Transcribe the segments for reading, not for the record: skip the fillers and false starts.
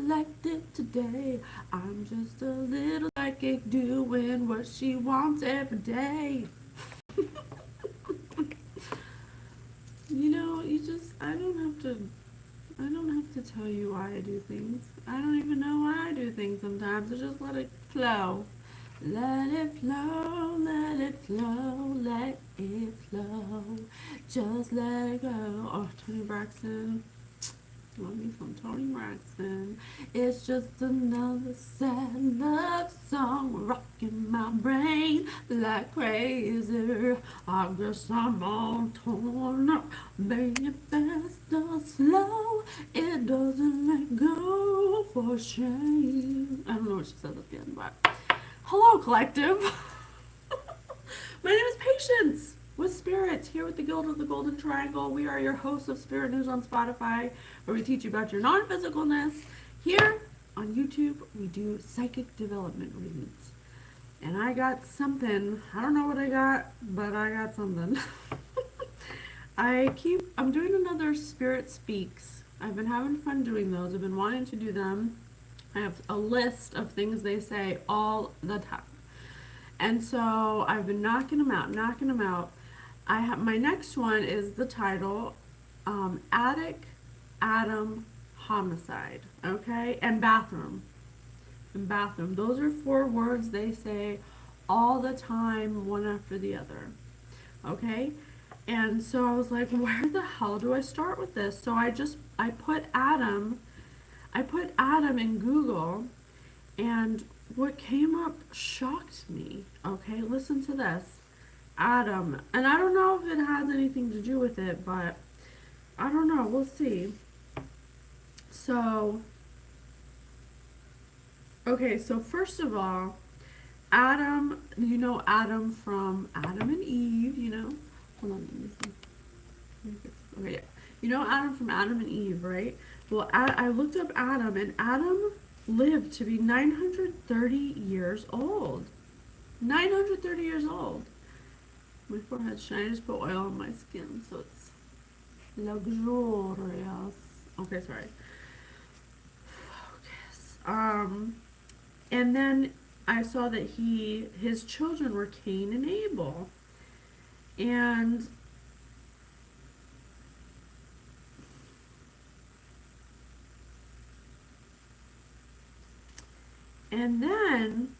collected today. I'm just a little psychic doing what she wants every day. You know, I don't have to tell you why I do things. I don't even know why I do things sometimes. I just let it flow. Let it flow, let it flow, let it flow. Just let it go. Oh, Tony Braxton. Love me some Tony Braxton. It's just another sad love song rocking my brain like crazy. I guess I'm all torn up, baby, fast or slow. It doesn't let go for shame. I don't know what she said at the end, but hello, collective. My name is Patience with Spirit, here with the Guild of the Golden Triangle. We are your hosts of Spirit News on Spotify, where we teach you about your non-physicalness. Here on YouTube, we do psychic development readings. And I got something. I don't know what I got, but I got something. I'm doing another Spirit Speaks. I've been having fun doing those. I've been wanting to do them. I have a list of things they say all the time. And so I've been knocking them out. My next one is the title, Attic, Atom, Homicide, okay? And bathroom. Those are 4 words they say all the time, one after the other, okay? And so I was like, where the hell do I start with this? So I put Atom in Google, and what came up shocked me, okay? Listen to this. Atom. And I don't know if it has anything to do with it, but I don't know. We'll see. So, okay, so first of all, Adam, you know Adam from Adam and Eve, you know? Hold on, let me see. Okay, yeah. You know Adam from Adam and Eve, right? Well, I looked up Adam, and Adam lived to be 930 years old. 930 years old. My forehead's shiny. I just put oil on my skin, so it's luxurious. Okay, sorry. Focus. And then I saw that his children were Cain and Abel. And then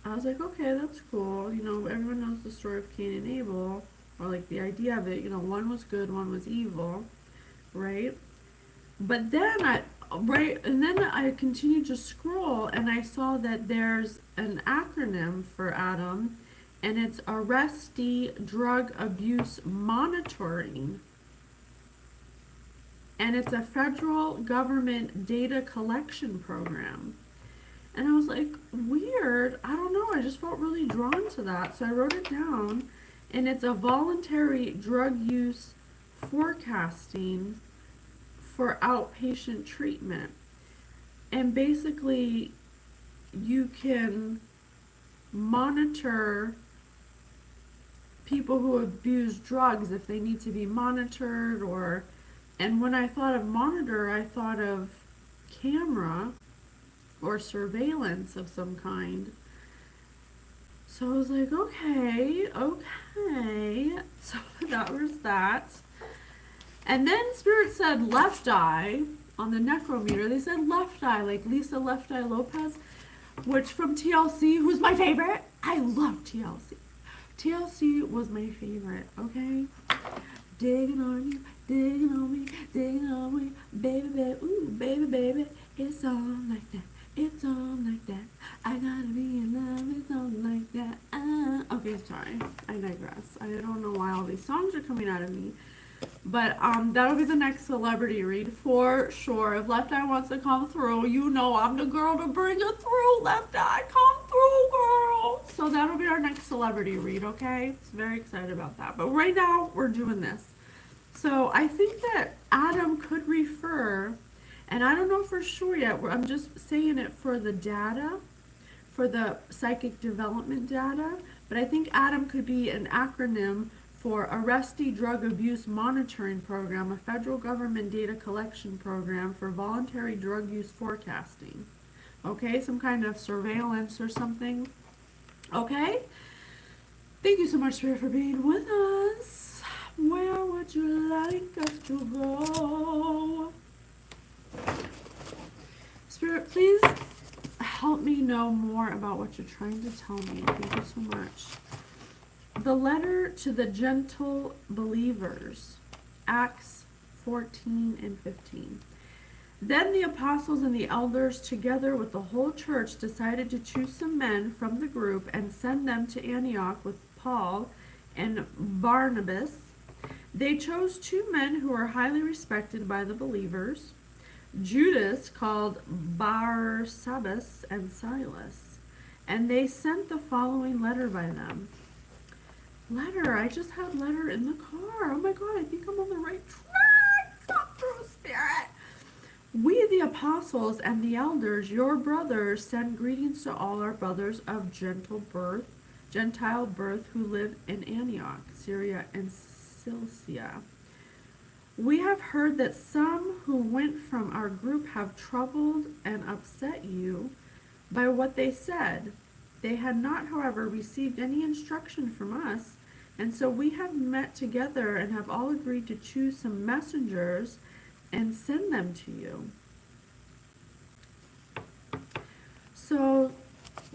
I was like, okay, that's cool. You know, everyone knows the story of Cain and Abel, or like the idea of it. You know, one was good, one was evil, right? But then I continued to scroll, and I saw that there's an acronym for Adam, and it's Arrestee Drug Abuse Monitoring. And it's a federal government data collection program. And I was like, weird. I don't know. I just felt really drawn to that. So I wrote it down. And it's a voluntary drug use forecasting for outpatient treatment. And basically, you can monitor people who abuse drugs if they need to be monitored. And when I thought of monitor, I thought of camera or surveillance of some kind. So I was like, okay. So that was that. And then Spirit said left eye on the necrometer. They said left eye, like Lisa Left Eye Lopez, which from TLC, who's my favorite. I love TLC. TLC was my favorite, okay? Digging on you, digging on me, baby, baby, ooh, baby, it's on like that. It's on like that. I gotta be in love. It's on like that. Okay, sorry. I digress. I don't know why all these songs are coming out of me. But that'll be the next celebrity read for sure. If Left Eye wants to come through, you know I'm the girl to bring it through. Left Eye, come through, girl. So that'll be our next celebrity read, okay? Very excited about that. But right now, we're doing this. So I think that Adam could refer, and I don't know for sure yet, I'm just saying it for the data, for the psychic development data, but I think Adam could be an acronym for Arrestee Drug Abuse Monitoring Program, a federal government data collection program for voluntary drug use forecasting. Okay, some kind of surveillance or something. Okay? Thank you so much, Spirit, for being with us. Where would you like us to go? Spirit, please help me know more about what you're trying to tell me. Thank you so much. The letter to the gentle believers, Acts 14 and 15. Then the apostles and the elders, together with the whole church, decided to choose some men from the group and send them to Antioch with Paul and Barnabas. They chose 2 men who were highly respected by the believers, Judas, called Barsabbas, and Silas. And they sent the following letter by them. Letter, I just had letter in the car. Oh my God, I think I'm on the right track. Come through, Spirit. We, the apostles and the elders, your brothers, send greetings to all our brothers of Gentile birth who live in Antioch, Syria, and Cilicia. We have heard that some who went from our group have troubled and upset you by what they said. They had not, however, received any instruction from us, and so we have met together and have all agreed to choose some messengers and send them to you. So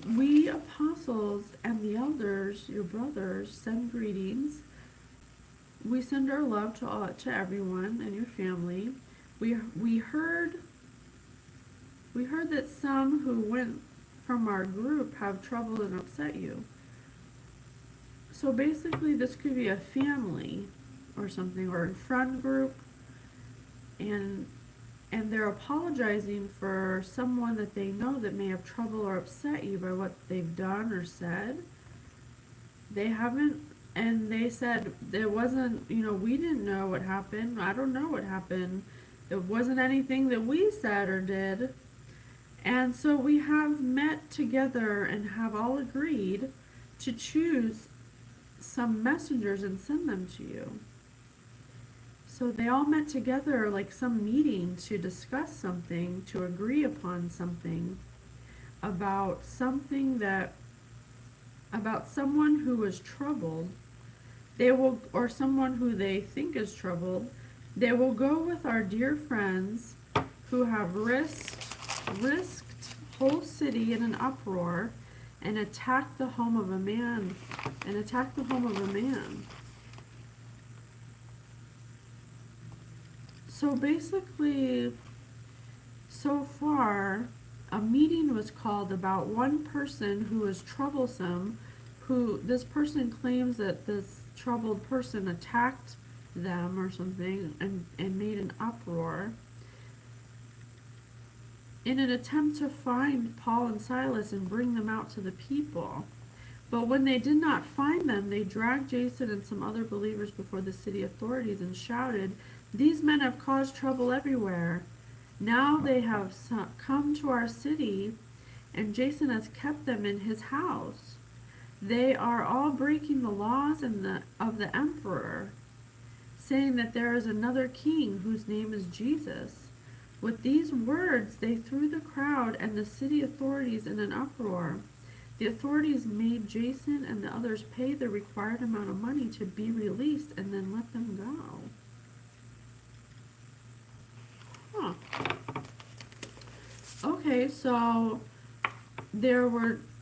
we apostles and the elders, your brothers, send greetings. We send our love to everyone and your family. We heard that some who went from our group have troubled and upset you. So basically this could be a family or something, or a friend group, and they're apologizing for someone that they know that may have troubled or upset you by what they've done or said. They haven't, and they said there wasn't, we didn't know what happened. I don't know what happened. It wasn't anything that we said or did. And so we have met together and have all agreed to choose some messengers and send them to you. So they all met together like some meeting to discuss something, to agree upon something about someone who was troubled. Or someone who they think is troubled. They will go with our dear friends who have risked whole city in an uproar and attack the home of a man. So basically, so far, a meeting was called about one person who is troublesome, who this person claims that this troubled person attacked them or something and made an uproar in an attempt to find Paul and Silas and bring them out to the people. But when they did not find them, they dragged Jason and some other believers before the city authorities and shouted, "These men have caused trouble everywhere. Now they have come to our city, and Jason has kept them in his house. They are all breaking the laws of the emperor, saying that there is another king whose name is Jesus." With these words, they threw the crowd and the city authorities in an uproar. The authorities made Jason and the others pay the required amount of money to be released and then let them go. Huh. Okay, so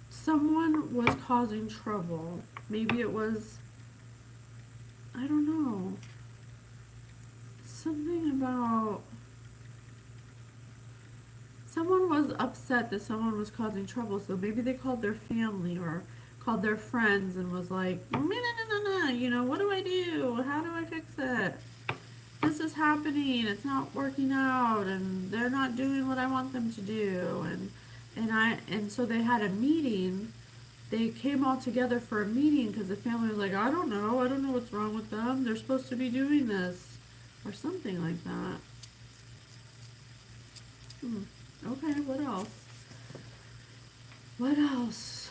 someone was causing trouble. Maybe it was, I don't know, something about, someone was upset that someone was causing trouble, so maybe they called their family or called their friends and was like, what do I do? How do I fix it? This is happening, it's not working out, and they're not doing what I want them to do, and so they had a meeting. They came all together for a meeting because the family was like, I don't know what's wrong with them. They're supposed to be doing this, or something like that. Okay, what else?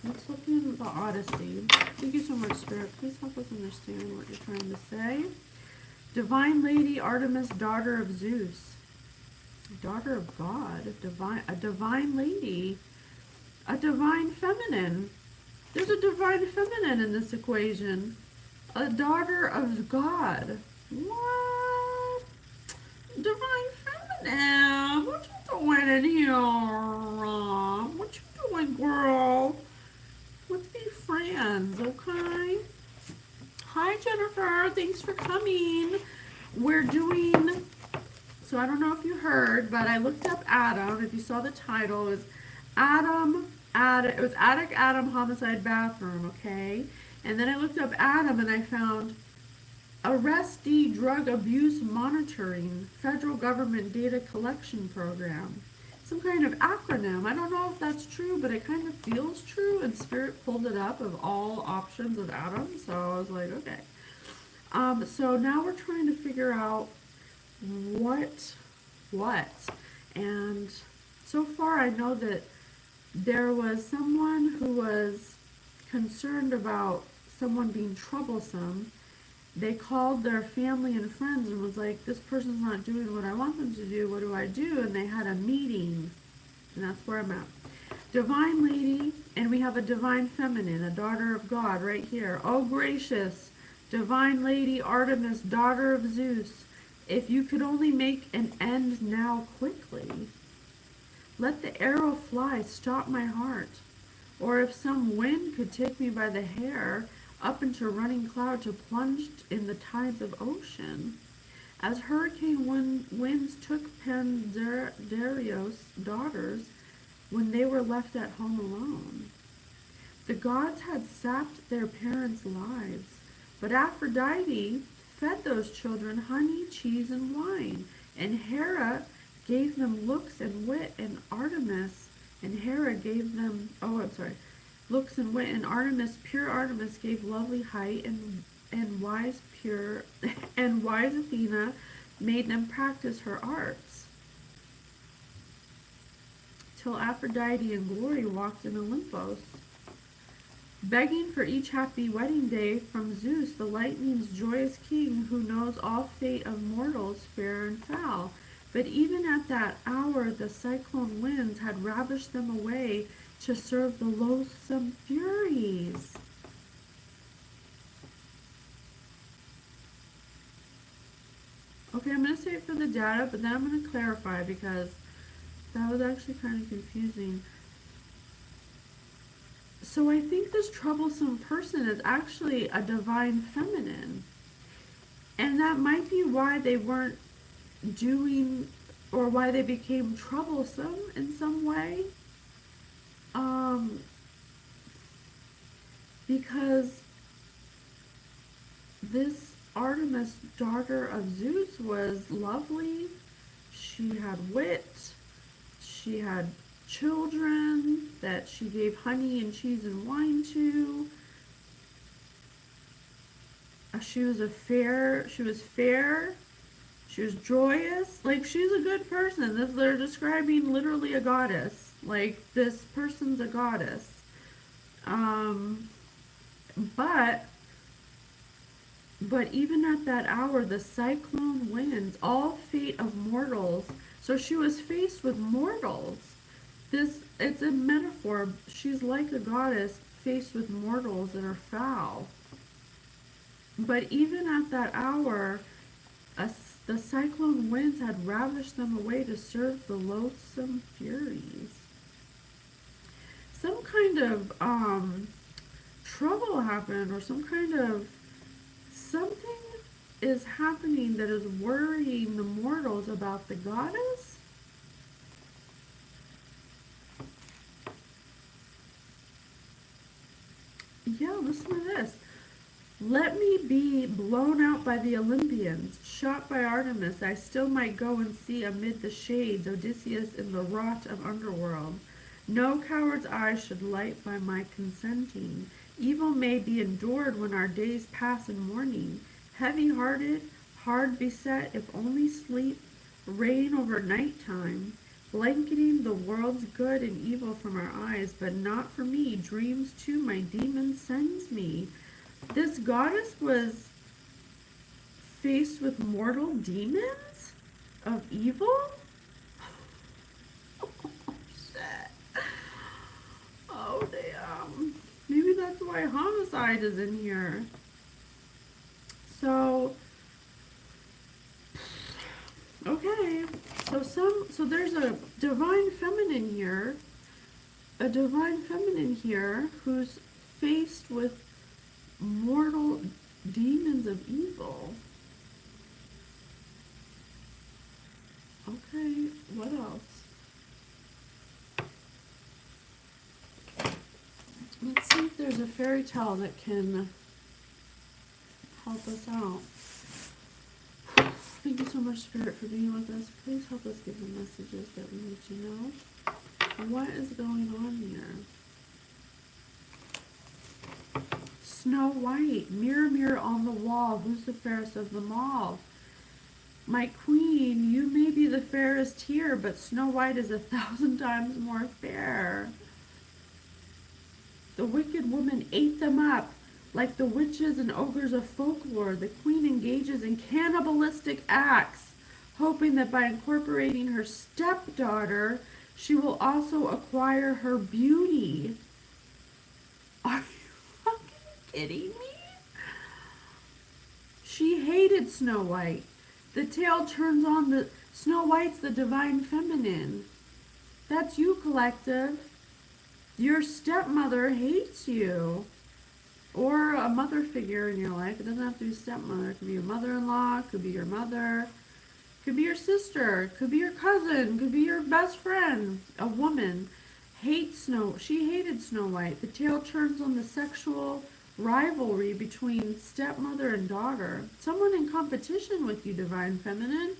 Let's look in the Odyssey. Thank you so much, Spirit. Please help us understand what you're trying to say. Divine Lady Artemis, daughter of Zeus. Daughter of God. A divine lady. A divine feminine. There's a divine feminine in this equation. A daughter of God. What? Divine feminine. What you doing in here? What you doing, girl? Let's be friends, okay? Hi, Jennifer. Thanks for coming. We're doing... So I don't know if you heard, but I looked up Adam. If you saw the title, it was Attic Adam Homicide Bathroom, okay? And then I looked up Adam and I found Arrestee Drug Abuse Monitoring Federal Government Data Collection Program. Some kind of acronym. I don't know if that's true, but it kind of feels true, and Spirit pulled it up of all options of Adam, so I was like, okay. So now we're trying to figure out what, and so far I know that there was someone who was concerned about someone being troublesome. They called their family and friends and was like, this person's not doing what I want them to do, what do I do? And they had a meeting, and that's where I'm at. Divine Lady, and we have a Divine Feminine, a daughter of God right here. Oh gracious, Divine Lady Artemis, daughter of Zeus, if you could only make an end now quickly. Let the arrow fly, stop my heart. Or if some wind could take me by the hair, up into running cloud to plunge in the tides of ocean. As hurricane winds took Pandario's daughters when they were left at home alone. The gods had sapped their parents' lives, but Aphrodite fed those children honey, cheese, and wine, and Hera gave them looks and wit, and looks and wit, and Artemis, pure Artemis, gave lovely height, and wise Athena made them practice her arts. Till Aphrodite in glory walked in Olympus, begging for each happy wedding day from Zeus, the lightning's joyous king, who knows all fate of mortals, fair and foul. But even at that hour the cyclone winds had ravished them away to serve the loathsome Furies. Okay, I'm going to save it for the data, but then I'm going to clarify because that was actually kind of confusing. So I think this troublesome person is actually a divine feminine. And that might be why they weren't doing, or why they became troublesome in some way. Because this Artemis, daughter of Zeus, was lovely. She had wit. She had children that she gave honey and cheese and wine to. She was fair. She was joyous. Like, she's a good person. They're describing literally a goddess. Like, this person's a goddess. But even at that hour, the cyclone winds, all fate of mortals. So she was faced with mortals. It's a metaphor. She's like a goddess faced with mortals that are foul. But even at that hour, the cyclone winds had ravished them away to serve the loathsome Furies. Some kind of trouble happened, or something is happening that is worrying the mortals about the goddess. Yeah, listen to this. Let me be blown out by the Olympians, shot by Artemis. I still might go and see amid the shades Odysseus in the rot of underworld. No coward's eye should light by my consenting. Evil may be endured when our days pass in mourning. Heavy-hearted, hard beset, if only sleep reign over nighttime. blanketing the world's good and evil from our eyes, but not for me. Dreams too my demon sends me. This goddess was faced with mortal demons of evil? Oh, shit. Oh, damn. Maybe that's why Homicide is in here. So, okay. So there's a divine feminine here. A divine feminine here who's faced with mortal demons of evil. Okay, what else? Let's see if there's a fairy tale that can help us out. Thank you so much, Spirit, for being with us. Please help us give the messages that we need to know. What is going on here? Snow White, mirror, mirror on the wall, who's the fairest of them all? My queen, you may be the fairest here, but Snow White is 1,000 times more fair. The wicked woman ate them up. Like the witches and ogres of folklore, the queen engages in cannibalistic acts, hoping that by incorporating her stepdaughter, she will also acquire her beauty. Are you fucking kidding me? She hated Snow White. The tale turns on the Snow White's the divine feminine. That's you, collective. Your stepmother hates you. Or a mother figure in your life. It doesn't have to be stepmother. It could be your mother-in-law. It could be your mother. It could be your sister. It could be your cousin. It could be your best friend. A woman she hated Snow White. The tale turns on the sexual rivalry between stepmother and daughter. Someone in competition with you, divine feminine.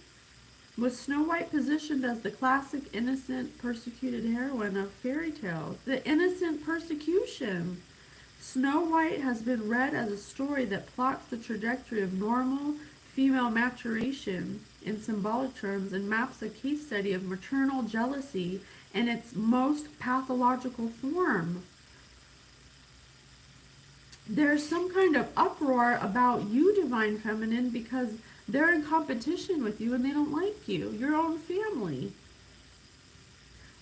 Was Snow White positioned as the classic innocent, persecuted heroine of fairy tales? The innocent persecution. Snow White has been read as a story that plots the trajectory of normal female maturation in symbolic terms and maps a case study of maternal jealousy in its most pathological form. There's some kind of uproar about you, divine feminine, because they're in competition with you and they don't like you, your own family.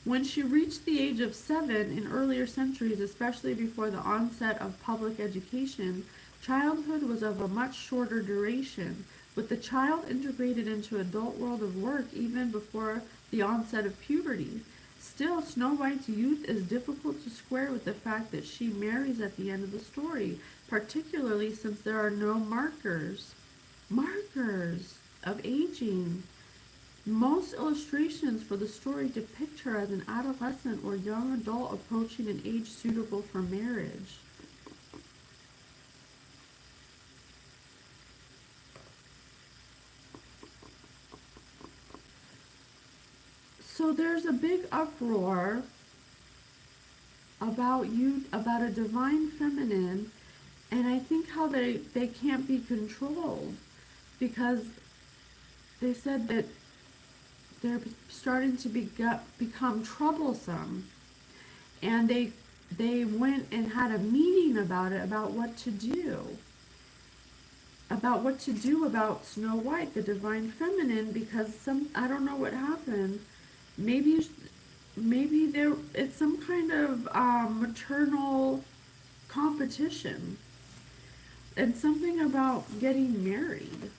When she reached the age of 7 in earlier centuries, especially before the onset of public education, childhood was of a much shorter duration, with the child integrated into adult world of work even before the onset of puberty. Still, Snow White's youth is difficult to square with the fact that she marries at the end of the story, particularly since there are no markers of aging. Most illustrations for the story depict her as an adolescent or young adult approaching an age suitable for marriage. So there's a big uproar about a divine feminine, and I think how they can't be controlled because they said that they're starting to become troublesome, and they went and had a meeting about it, about what to do about Snow White, the divine feminine, because I don't know what happened. Maybe it's some kind of maternal competition, and something about getting married.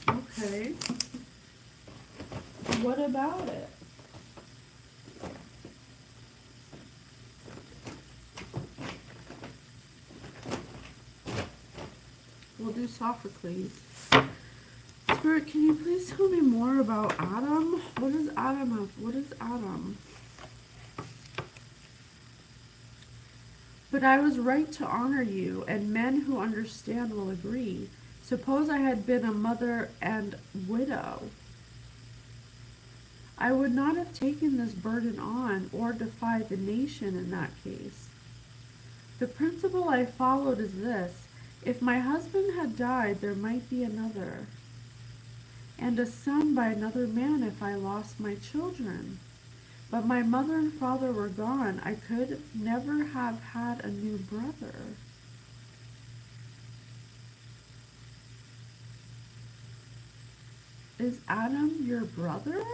Okay. What about it? We'll do Sophocles. Spirit, can you please tell me more about Adam? What is Adam? What is Adam? But I was right to honor you, and men who understand will agree. Suppose I had been a mother and widow. I would not have taken this burden on or defied the nation in that case. The principle I followed is this: if my husband had died, there might be another, and a son by another man if I lost my children. But my mother and father were gone. I could never have had a new brother. Is Adam your brother?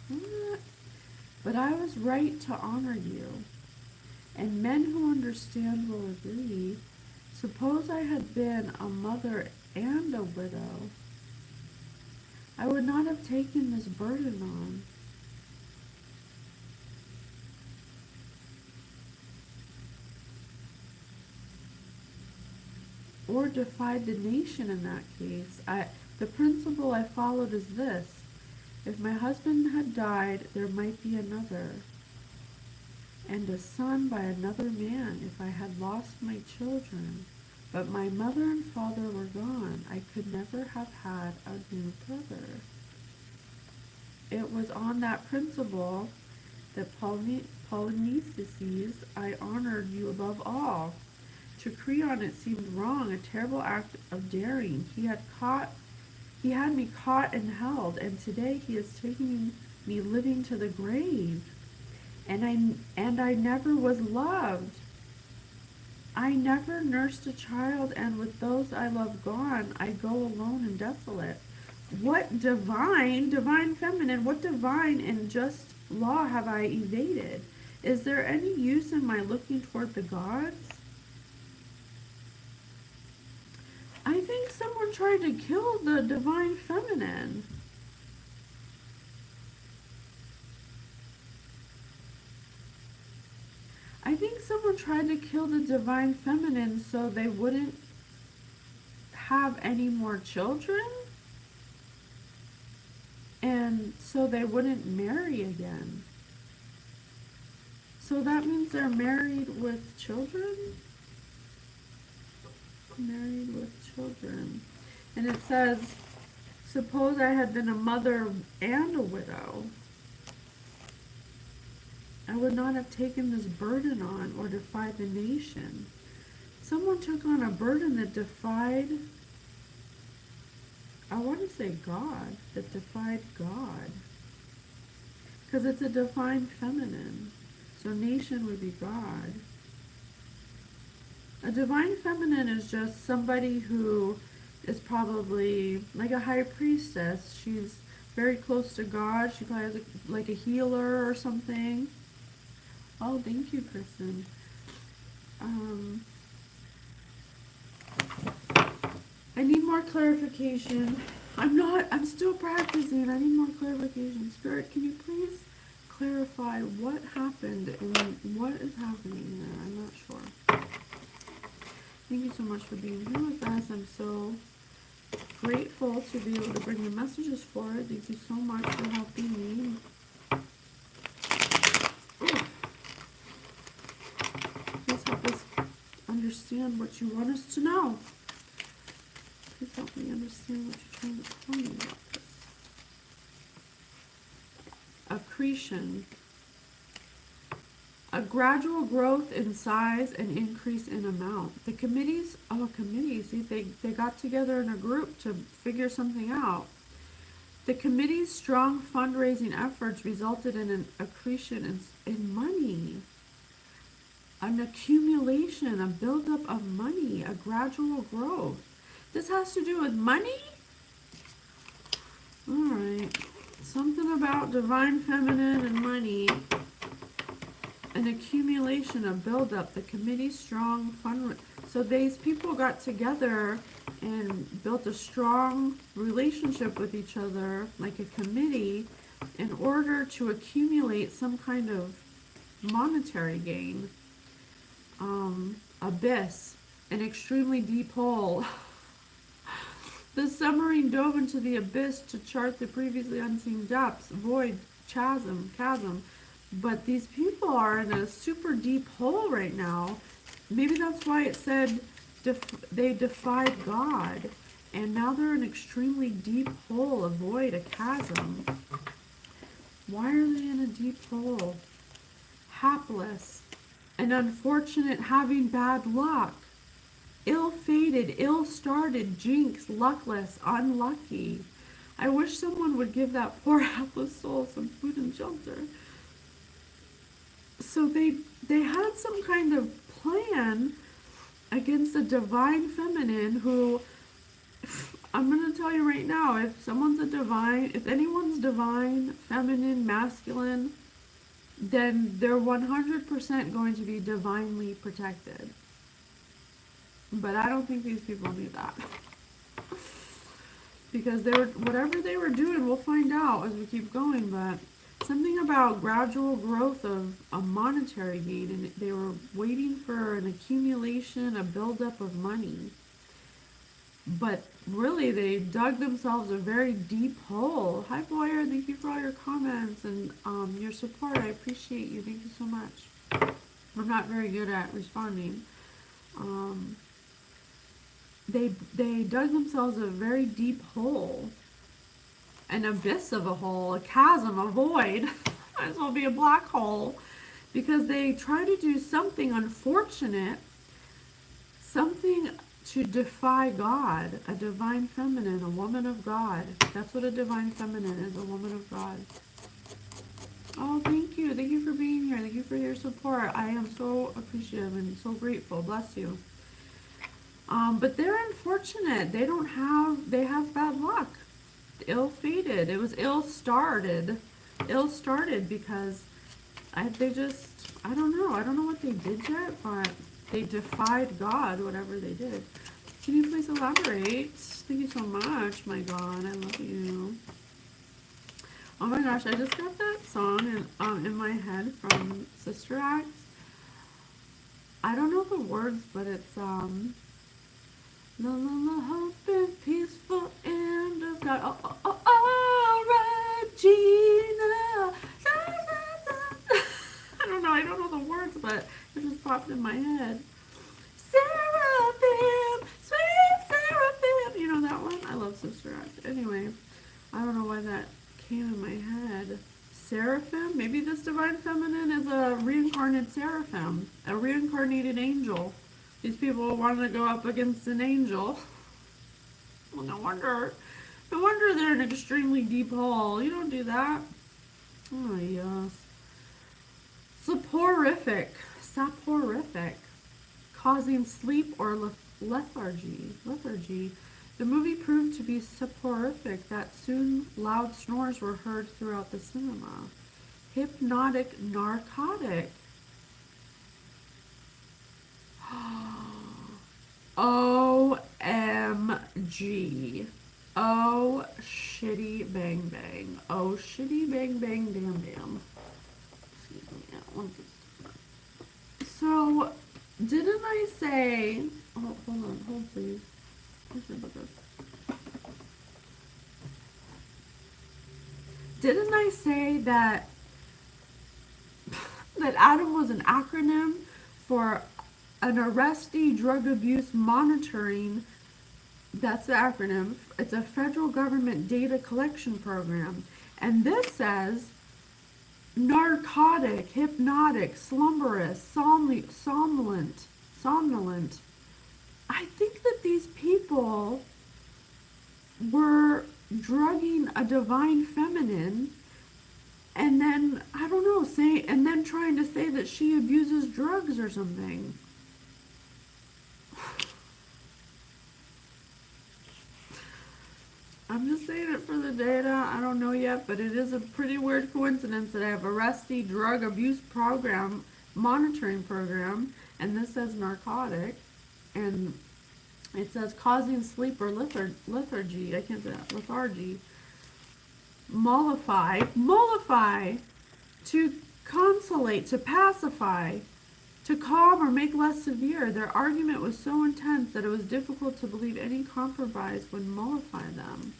What? But I was right to honor you, and men who understand will agree. Suppose I had been a mother and a widow, I would not have taken this burden on. Or defied the nation in that case. The principle I followed is this: if my husband had died, there might be another, and a son by another man if I had lost my children. But my mother and father were gone. I could never have had a new brother. It was on that principle that Polynices I honored you above all. To Creon it seemed wrong, a terrible act of daring. He had me caught and held, and today he is taking me living to the grave. And I never was loved. I never nursed a child, and with those I love gone, I go alone and desolate. What divine feminine, what divine and just law have I evaded? Is there any use in my looking toward the gods? I think someone tried to kill the divine feminine. I think someone tried to kill the divine feminine so they wouldn't have any more children, and so they wouldn't marry again. So that means they're married with children? Married with children. And it says, suppose I had been a mother and a widow, I would not have taken this burden on or defied the nation. Someone took on a burden that defied, I want to say God, that defied God. Because it's a divine feminine. So nation would be God. A divine feminine is just somebody who is probably like a high priestess. She's very close to God. She probably has like a healer or something. Oh, thank you, Kristen. I need more clarification. I'm still practicing. I need more clarification. Spirit, can you please clarify what happened and what is happening there? I'm not sure. Thank you so much for being here with us. I'm so grateful to be able to bring the messages forward. Thank you so much for helping me. Please help us understand what you want us to know. Please help me understand what you're trying to tell me about this. Accretion. A gradual growth in size and increase in amount. The committees, they got together in a group to figure something out. The committee's strong fundraising efforts resulted in an accretion in money. An accumulation, a buildup of money, a gradual growth. This has to do with money? Alright. Something about divine feminine and money. An accumulation, a buildup, the committee's strong fund. So these people got together and built a strong relationship with each other, like a committee, in order to accumulate some kind of monetary gain. Abyss, an extremely deep hole. The submarine dove into the abyss to chart the previously unseen depths, void, chasm. But these people are in a super deep hole right now. Maybe that's why it said they defied God. And now they're in an extremely deep hole, a void, a chasm. Why are they in a deep hole? Hapless, an unfortunate, having bad luck, ill-fated, ill-started, jinx, luckless, unlucky. I wish someone would give that poor hapless soul some food and shelter. So they had some kind of plan against a divine feminine who, I'm going to tell you right now, if anyone's divine, feminine, masculine, then they're 100% going to be divinely protected. But I don't think these people knew that. Because whatever they were doing, we'll find out as we keep going, but something about gradual growth of a monetary gain, and they were waiting for an accumulation, a buildup of money. But really, they dug themselves a very deep hole. Hi, Boyer. Thank you for all your comments and your support. I appreciate you. Thank you so much. I'm not very good at responding. They dug themselves a very deep hole, an abyss of a hole, a chasm, a void. Might as well be a black hole, because they try to do something unfortunate, something to defy God, a divine feminine, a woman of God. That's what a divine feminine is, a woman of God. Oh, thank you. Thank you for being here. Thank you for your support. I am so appreciative and so grateful. Bless you. But they're unfortunate. They have bad luck. Ill-fated. It was ill-started. Ill-started because I don't know. I don't know what they did yet, but they defied God, whatever they did. Can you please elaborate? Thank you so much, my God. I love you. Oh my gosh, I just got that song in my head from Sister Act. I don't know the words, but it's the hope and peaceful end of God. Oh, Regina. I don't know the words, but it just popped in my head. Seraphim, sweet seraphim. You know that one? I love Sister Act. Anyway, I don't know why that came in my head. Seraphim? Maybe this divine feminine is a reincarnated seraphim, a reincarnated angel. These people wanted to go up against an angel. Well, no wonder they're in an extremely deep hole. You don't do that. Oh, yes. Soporific, causing sleep or lethargy. The movie proved to be soporific that soon loud snores were heard throughout the cinema. Hypnotic narcotic. OMG. Oh, shitty bang bang. Oh, shitty bang bang damn damn. Excuse me. So, didn't I say... Oh, hold please. About this. Didn't I say that ADAM was an acronym for an arrestee drug abuse monitoring? That's the acronym. It's a federal government data collection program. And this says narcotic, hypnotic, slumberous, somnolent. I think that these people were drugging a divine feminine and then, I don't know, and then trying to say that she abuses drugs or something. I'm just saying it for the data. I don't know yet, but it is a pretty weird coincidence that I have arrestee drug abuse program, monitoring program, and this says narcotic, and it says causing sleep or lethargy. I can't say that. Lethargy. Mollify, to consolate, to pacify, to calm or make less severe. Their argument was so intense that it was difficult to believe any compromise would mollify them.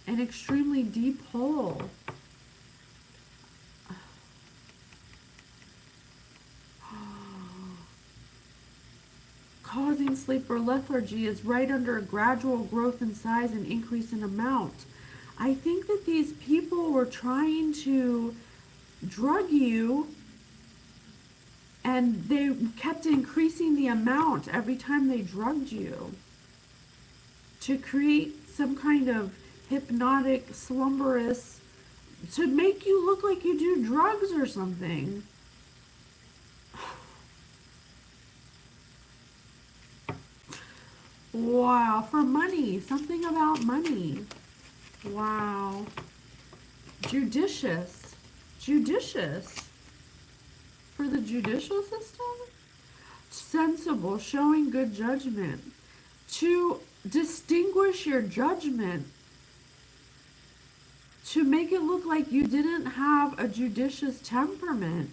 An extremely deep hole. Causing sleep or lethargy is right under a gradual growth in size and increase in amount. I think that these people were trying to drug you, and they kept increasing the amount every time they drugged you to create some kind of hypnotic, slumberous, to make you look like you do drugs or something. Wow, for money, something about money. Wow. Judicious. Judicious. For the judicial system? Sensible, showing good judgment. To distinguish your judgment. To make it look like you didn't have a judicious temperament.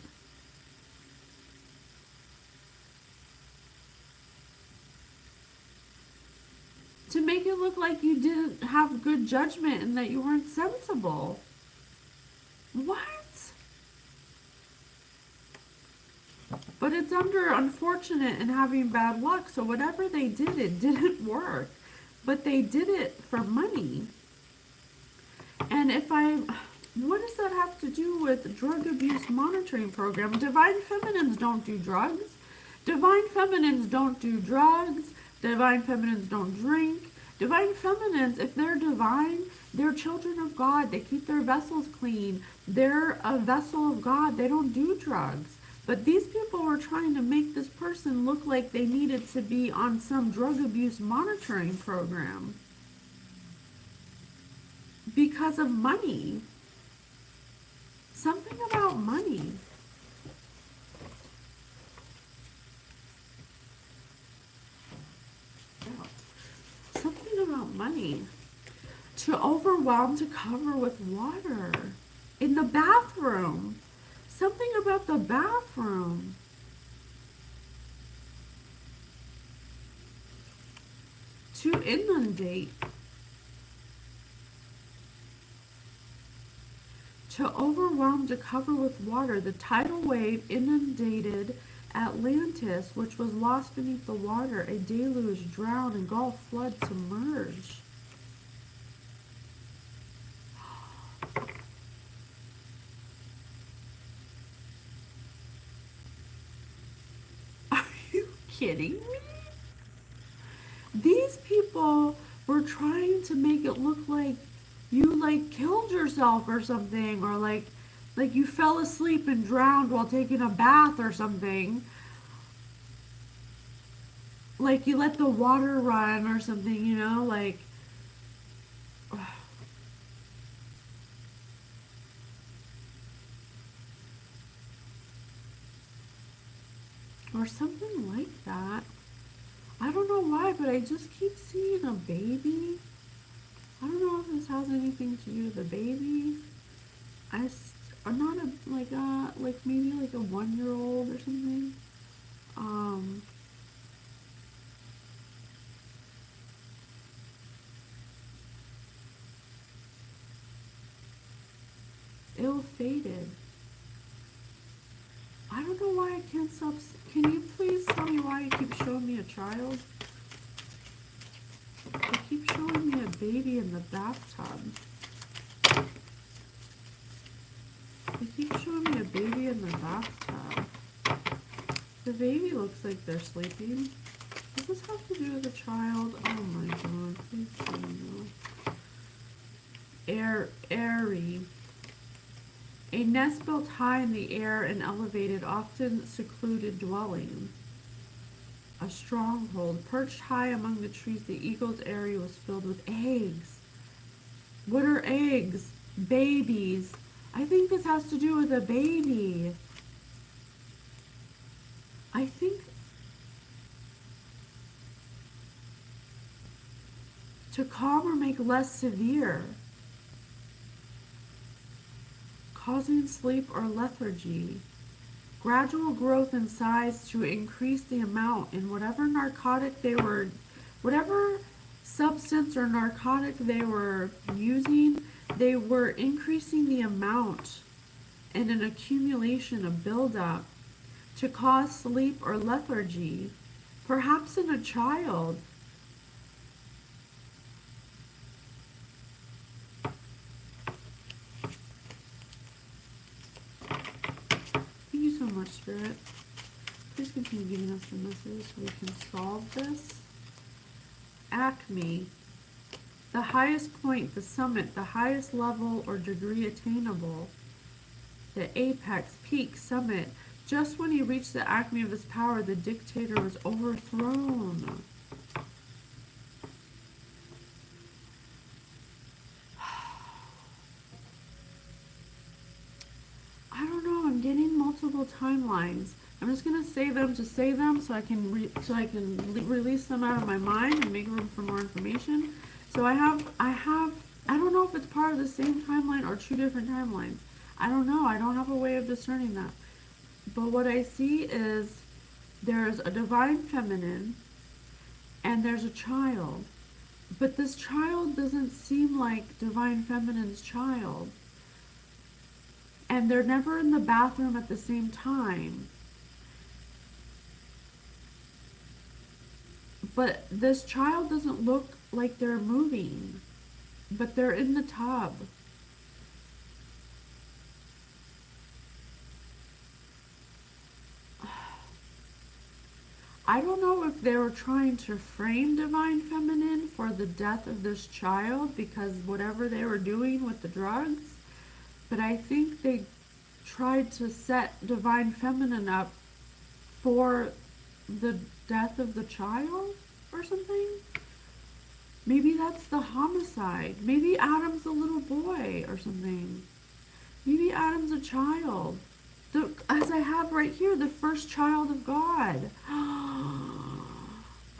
To make it look like you didn't have good judgment and that you weren't sensible. What? But it's under unfortunate and having bad luck, so whatever they did, it didn't work. But they did it for money. And what does that have to do with drug abuse monitoring program? Divine feminines don't do drugs. Divine feminines don't do drugs. Divine feminines don't drink. Divine feminines, if they're divine, they're children of God. They keep their vessels clean. They're a vessel of God. They don't do drugs. But these people were trying to make this person look like they needed to be on some drug abuse monitoring program because of money. Something about money. Something about money. To overwhelm, to cover with water. In the bathroom. Something about the bathroom. To inundate. To overwhelm, to cover with water. The tidal wave inundated Atlantis, which was lost beneath the water. A deluge, drown, engulf, flood, submerge. Are you kidding me? These people were trying to make it look like you killed yourself or something, or like you fell asleep and drowned while taking a bath or something. Like you let the water run or something, like. Or something like that. I don't know why, but I just keep seeing a baby. I don't know if this has anything to do with the baby. I'm not maybe like a 1-year-old or something. Ill-fated. I don't know why I can't stop. Can you please tell me why you keep showing me a child? You keep showing me a baby in the bathtub. You keep showing me a baby in the bathtub. The baby looks like they're sleeping. Does this have to do with a child? Oh my god, please tell me no. Airy. A nest built high in the air and elevated, often secluded dwelling. A stronghold. Perched high among the trees, the eagle's area was filled with eggs. What are eggs? Babies. I think this has to do with a baby. I think to calm or make less severe. Causing sleep or lethargy. Gradual growth in size to increase the amount in whatever substance or narcotic they were using, they were increasing the amount and an accumulation, a buildup to cause sleep or lethargy, perhaps in a child. much, Spirit. Please continue giving us the message so we can solve this. Acme, the highest point, the summit, the highest level or degree attainable, the apex, peak, summit. Just when he reached the acme of his power, the dictator was overthrown. I don't know. I'm getting multiple timelines. I'm just gonna say them to say them so I can release them out of my mind and make room for more information. So I don't know if it's part of the same timeline or two different timelines. I don't know. I don't have a way of discerning that. But what I see is there's a divine feminine and there's a child. But this child doesn't seem like divine feminine's child. And they're never in the bathroom at the same time. But this child doesn't look like they're moving. But they're in the tub. I don't know if they were trying to frame divine feminine for the death of this child because whatever they were doing with the drugs, but I think they tried to set divine feminine up for the death of the child or something. Maybe that's the homicide. Maybe Adam's a little boy or something. Maybe Adam's a child. As I have right here, the first child of God.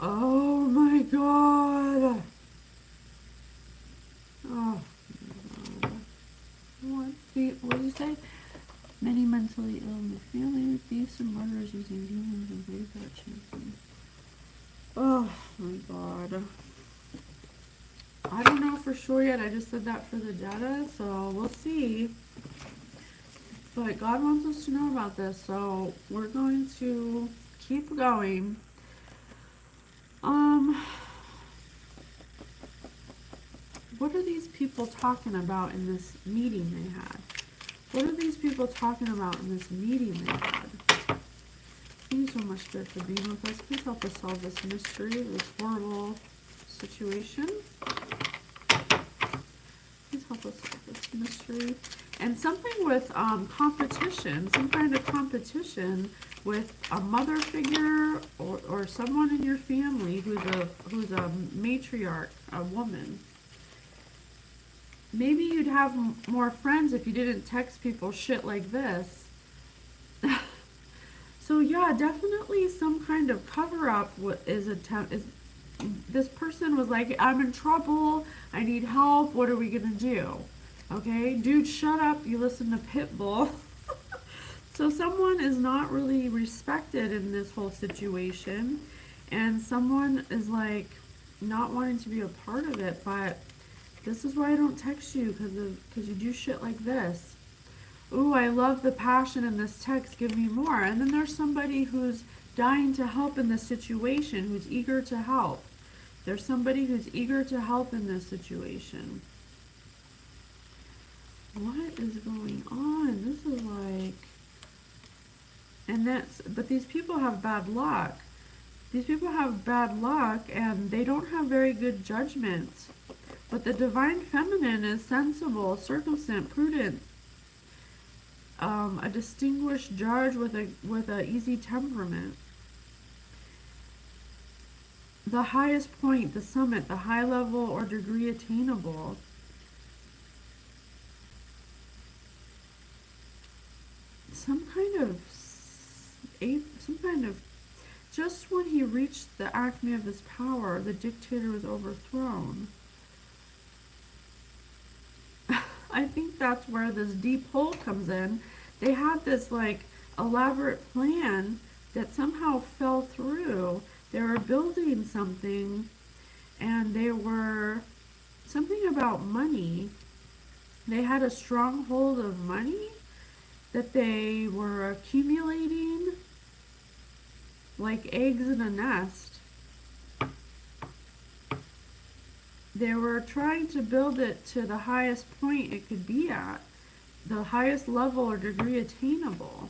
Oh my God. Oh my God. What did you say? Many mentally ill in the family, thieves and murderers using demons and graveyard chanting. Oh my God. I don't know for sure yet. I just said that for the data, so we'll see. But God wants us to know about this, so we're going to keep going. What are these people talking about in this meeting they had? What are these people talking about in this meeting they had? Thank you so much, Spirit, for being with us. Please help us solve this mystery, this horrible situation. Please help us solve this mystery. And something with competition, some kind of competition with a mother figure or someone in your family who's a matriarch, a woman. Maybe you'd have more friends if you didn't text people shit like this. So yeah, definitely some kind of cover-up is this person was like, I'm in trouble, I need help, what are we gonna do? Okay, dude, shut up, you listen to Pitbull. So someone is not really respected in this whole situation, and someone is like not wanting to be a part of it, but this is why I don't text you, because you do shit like this. Ooh, I love the passion in this text, give me more. And then there's somebody who's dying to help in this situation, who's eager to help. There's somebody who's eager to help in this situation. What is going on? This is like, but these people have bad luck. These people have bad luck and they don't have very good judgment. But the divine feminine is sensible, circumspect, prudent, a distinguished judge with a easy temperament. The highest point, the summit, the high level or degree attainable. Some kind of, just when he reached the acme of his power, the dictator was overthrown. I think that's where this deep hole comes in. They had this like elaborate plan that somehow fell through. They were building something and they were something about money. They had a strong hold of money that they were accumulating like eggs in a nest. They were trying to build it to the highest point it could be at, the highest level or degree attainable.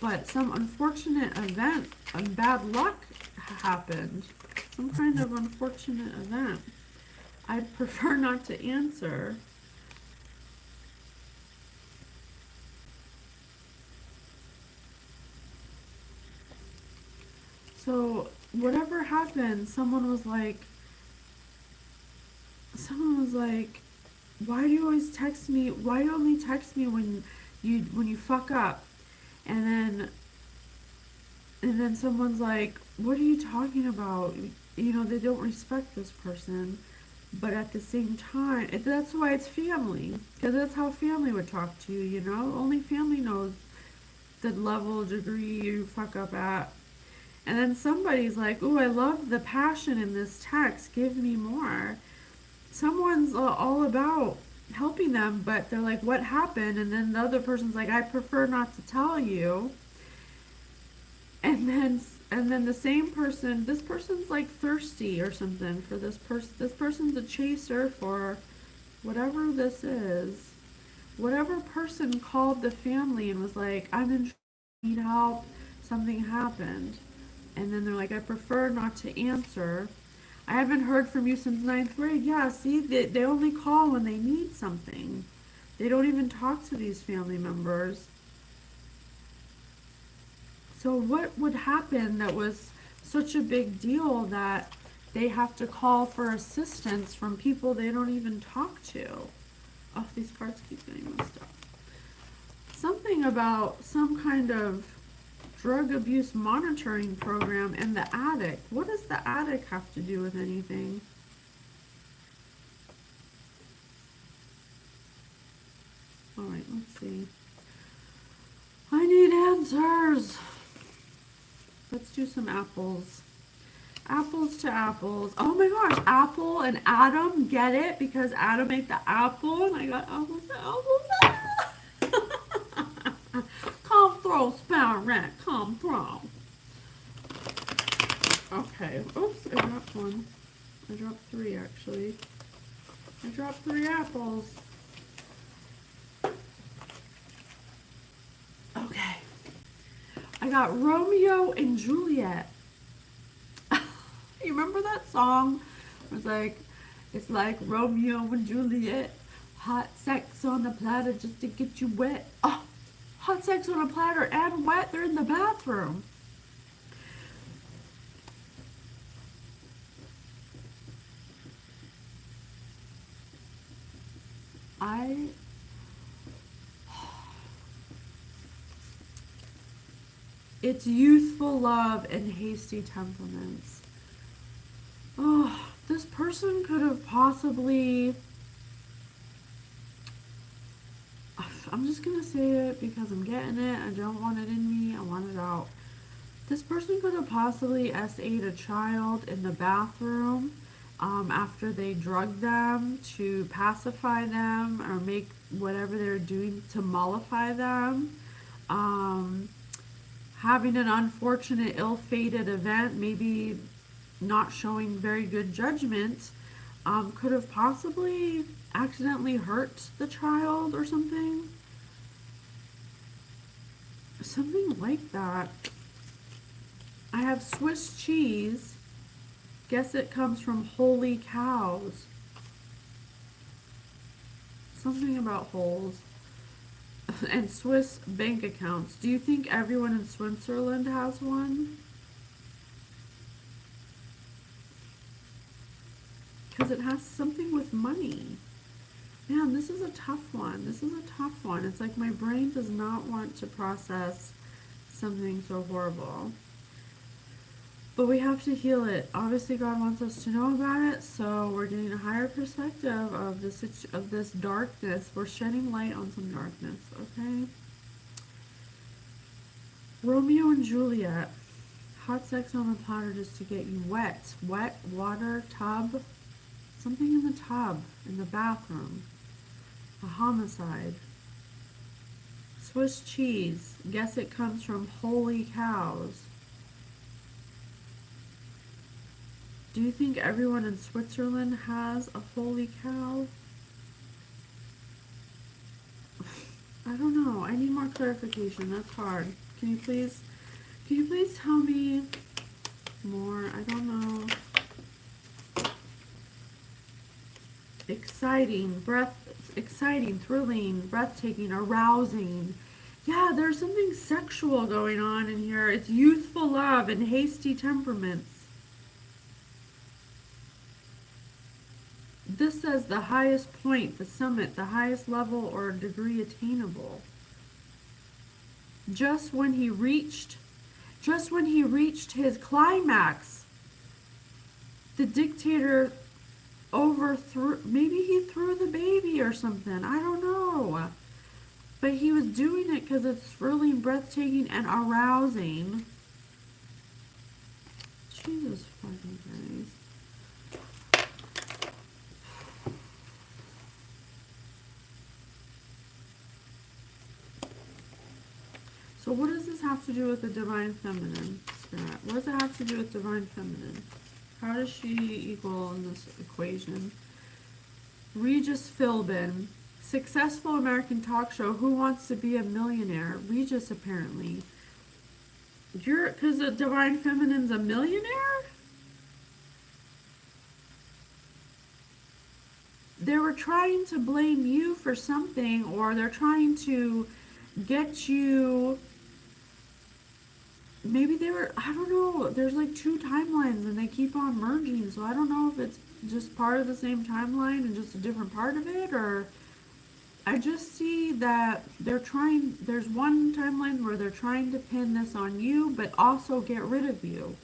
but some unfortunate event and bad luck happened. Some kind of unfortunate event. I'd prefer not to answer. So, whatever happened, someone was like, why do you always text me? Why do you only text me when you fuck up? And then someone's like, what are you talking about? You know, they don't respect this person. But at the same time, that's why it's family. Because that's how family would talk to you, you know? Only family knows the level, degree you fuck up at. And then somebody's like, ooh, I love the passion in this text. Give me more. Someone's all about helping them, but they're like, what happened? And then the other person's like, I prefer not to tell you. And then the same person, this person's like thirsty or something for this person. This person's a chaser for whatever this is. Whatever person called the family and was like, I'm in need help, something happened. And then they're like, I prefer not to answer. I haven't heard from you since ninth grade. Yeah, see, they only call when they need something. They don't even talk to these family members. So what would happen that was such a big deal that they have to call for assistance from people they don't even talk to? Oh, these cards keep getting messed up. Something about some kind of drug abuse monitoring program and the attic. What does the attic have to do with anything? All right, let's see. I need answers. Let's do some apples. Apples to apples. Oh my gosh, Apple and Adam, get it? Because Adam ate the apple and I got apples to apples. Come throw, Spirit. Come throw. Okay. Oops, I dropped one. I dropped three, actually. I dropped 3 apples. Okay. I got Romeo and Juliet. You remember that song? It's like Romeo and Juliet. Hot sex on a platter just to get you wet. Oh, hot sex on a platter and wet. They're in the bathroom. It's youthful love and hasty temperaments. Oh, this person could have possibly... I'm just going to say it because I'm getting it. I don't want it in me. I want it out. This person could have possibly SA'd a child in the bathroom after they drugged them to pacify them or make whatever they're doing to mollify them. Having an unfortunate, ill-fated event, maybe not showing very good judgment, could have possibly accidentally hurt the child or something. Something like that. I have Swiss cheese. Guess it comes from holy cows. Something about holes. And Swiss bank accounts. Do you think everyone in Switzerland has one? Because it has something with money. Man, this is a tough one. This is a tough one. It's like my brain does not want to process something so horrible. But we have to heal it. Obviously, God wants us to know about it, so we're getting a higher perspective of this darkness. We're shedding light on some darkness, okay? Romeo and Juliet. Hot sex on the platter just to get you wet. Wet water, tub. Something in the tub, in the bathroom. A homicide. Swiss cheese. Guess it comes from holy cows. Do you think everyone in Switzerland has a holy cow? I don't know. I need more clarification. That's hard. Can you please tell me more? I don't know. Exciting, thrilling, breathtaking, arousing. Yeah, there's something sexual going on in here. It's youthful love and hasty temperaments. This says the highest point, the summit, the highest level or degree attainable. Just when he reached his climax, the dictator maybe he threw the baby or something. I don't know. But he was doing it because it's thrilling, breathtaking, and arousing. Jesus fucking Christ. So what does this have to do with the divine feminine spirit? What does it have to do with divine feminine? How does she equal in this equation? Regis Philbin, successful American talk show, Who Wants to Be a Millionaire? Regis, apparently. Because the divine feminine's a millionaire? They were trying to blame you for something, or they're trying to get you. Maybe they were, I don't know, there's like two timelines and they keep on merging, so I don't know if it's just part of the same timeline and just a different part of it, or I just see that there's one timeline where they're trying to pin this on you, but also get rid of you.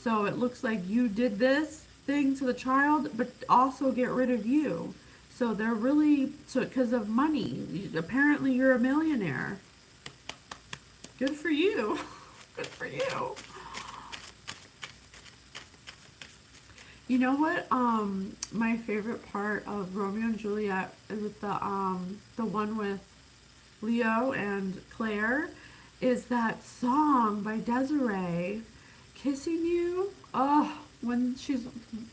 So it looks like you did this thing to the child, but also get rid of you. So they're really, because of money, apparently you're a millionaire. Good for you. Good for you. You know what? My favorite part of Romeo and Juliet is the one with Leo and Claire is that song by Desiree, "Kissing You." Oh, when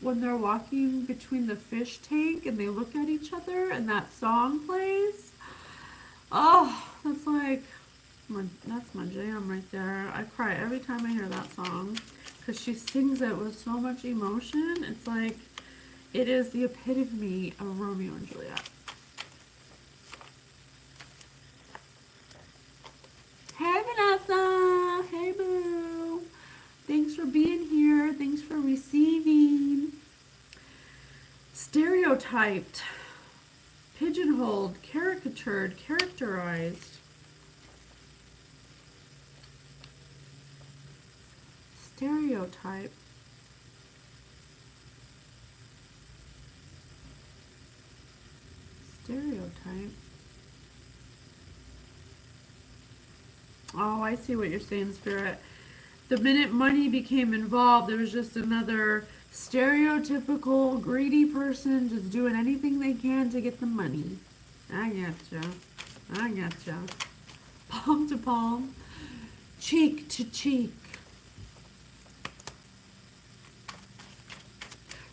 they're walking between the fish tank and they look at each other and that song plays. Oh, that's my jam right there. I cry every time I hear that song because she sings it with so much emotion. It's like it is the epitome of Romeo and Juliet. Hey Vanessa, hey boo. Thanks for being here. Thanks for receiving. Stereotyped, pigeonholed, caricatured, characterized. Stereotype. Stereotype. Oh, I see what you're saying, Spirit. The minute money became involved, there was just another stereotypical greedy person just doing anything they can to get the money. I gotcha. Palm to palm, cheek to cheek.